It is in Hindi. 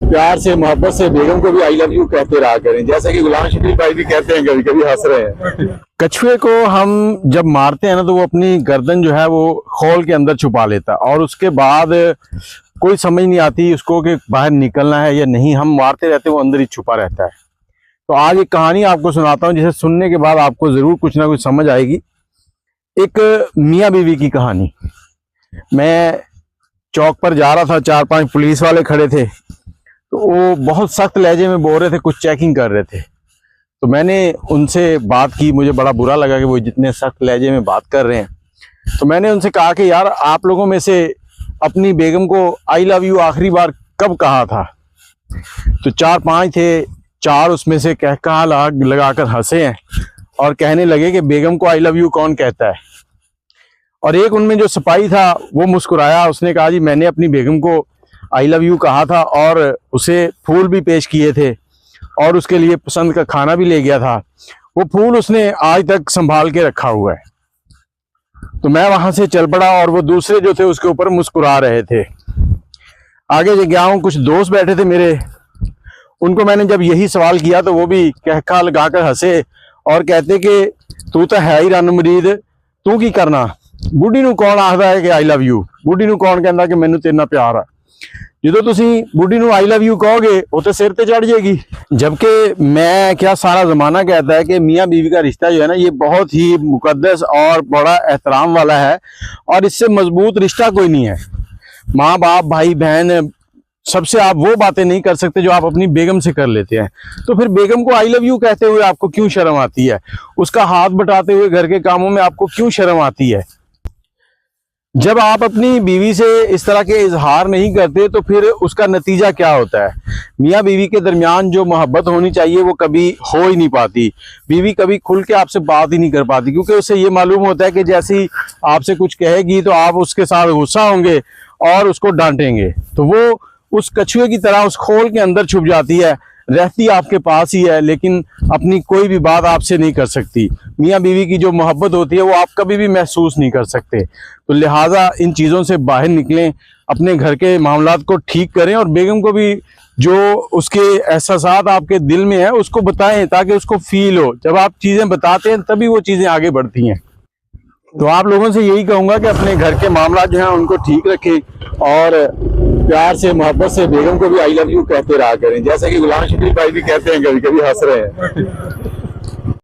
प्यार से मोहब्बत से बेगम को भी आई लव यू कहते रहा करें, जैसा कि गुलाम शकील भाई भी कहते हैं, कभी कभी हंस रहे हैं। कछुए को हम जब मारते हैं ना तो वो अपनी गर्दन जो है वो खोल के अंदर छुपा लेता है और उसके बाद कोई समझ नहीं आती उसको कि बाहर निकलना है या नहीं। हम मारते रहते वो अंदर ही छुपा रहता है। तो आज एक कहानी आपको सुनाता हूँ जिसे सुनने के बाद आपको जरूर कुछ ना कुछ समझ आएगी। एक मियाँ बीवी की कहानी। मैं चौक पर जा रहा था, 4-5 पुलिस वाले खड़े थे, तो वो बहुत सख्त लहजे में बोल रहे थे, कुछ चेकिंग कर रहे थे। तो मैंने उनसे बात की, मुझे बड़ा बुरा लगा कि वो जितने सख्त लहजे में बात कर रहे हैं। तो मैंने उनसे कहा कि यार आप लोगों में से अपनी बेगम को आई लव यू आखिरी बार कब कहा था? तो 4-5 थे, 4 उसमें से कहा लगाकर हंसे हैं और कहने लगे कि बेगम को आई लव यू कौन कहता है। और एक उनमें जो सिपाही था वो मुस्कुराया, उसने कहा जी मैंने अपनी बेगम को आई लव यू कहा था और उसे फूल भी पेश किए थे और उसके लिए पसंद का खाना भी ले गया था। वो फूल उसने आज तक संभाल के रखा हुआ है। तो मैं वहां से चल पड़ा और वो दूसरे जो थे उसके ऊपर मुस्कुरा रहे थे। आगे गया हूँ, कुछ दोस्त बैठे थे मेरे, उनको मैंने जब यही सवाल किया तो वो भी कहका लगाकर हंसे और कहते कि तू तो है ही रन मरीद, तू की करना, बुढ़ी नू कौन आखदा है कि आई लव यू, बुढ़ी नू कौन कहता कि मैनू तेरे नाल प्यार है। जो तुसी बुढ़ी नू आई लव यू कहोगे वो तो सिर ते चढ़ जाएगी। जबकि मैं क्या सारा जमाना कहता है कि मियाँ बीवी का रिश्ता जो है ना ये बहुत ही मुकद्दस और बड़ा एहतराम वाला है और इससे मजबूत रिश्ता कोई नहीं है। माँ बाप भाई बहन सबसे आप वो बातें नहीं कर सकते जो आप अपनी बेगम से कर लेते हैं। तो फिर बेगम को आई लव यू कहते हुए आपको क्यों शर्म आती है? उसका हाथ बटाते हुए घर के कामों में आपको क्यों शर्म आती है? जब आप अपनी बीवी से इस तरह के इजहार नहीं करते तो फिर उसका नतीजा क्या होता है? मियाँ बीवी के दरमियान जो मोहब्बत होनी चाहिए वो कभी हो ही नहीं पाती। बीवी कभी खुल के आपसे बात ही नहीं कर पाती क्योंकि उसे ये मालूम होता है कि जैसे ही आपसे कुछ कहेगी तो आप उसके साथ गुस्सा होंगे और उसको डांटेंगे। तो वो उस कछुए की तरह उस खोल के अंदर छुप जाती है, रहती आपके पास ही है लेकिन अपनी कोई भी बात आपसे नहीं कर सकती। मियाँ बीवी की जो मोहब्बत होती है वो आप कभी भी महसूस नहीं कर सकते। तो लिहाजा इन चीज़ों से बाहर निकलें, अपने घर के मामलात को ठीक करें और बेगम को भी जो उसके एहसासात आपके दिल में है उसको बताएं ताकि उसको फील हो। जब आप चीज़ें बताते हैं तभी वो चीज़ें आगे बढ़ती हैं। तो आप लोगों से यही कहूँगा कि अपने घर के मामलात जो हैं उनको ठीक रखें और प्यार से मोहब्बत से बेगम को भी आई लव यू कहते रहा करें, जैसा कि गुलाम शकील भाई भी कहते हैं, कभी कभी हंस रहे हैं।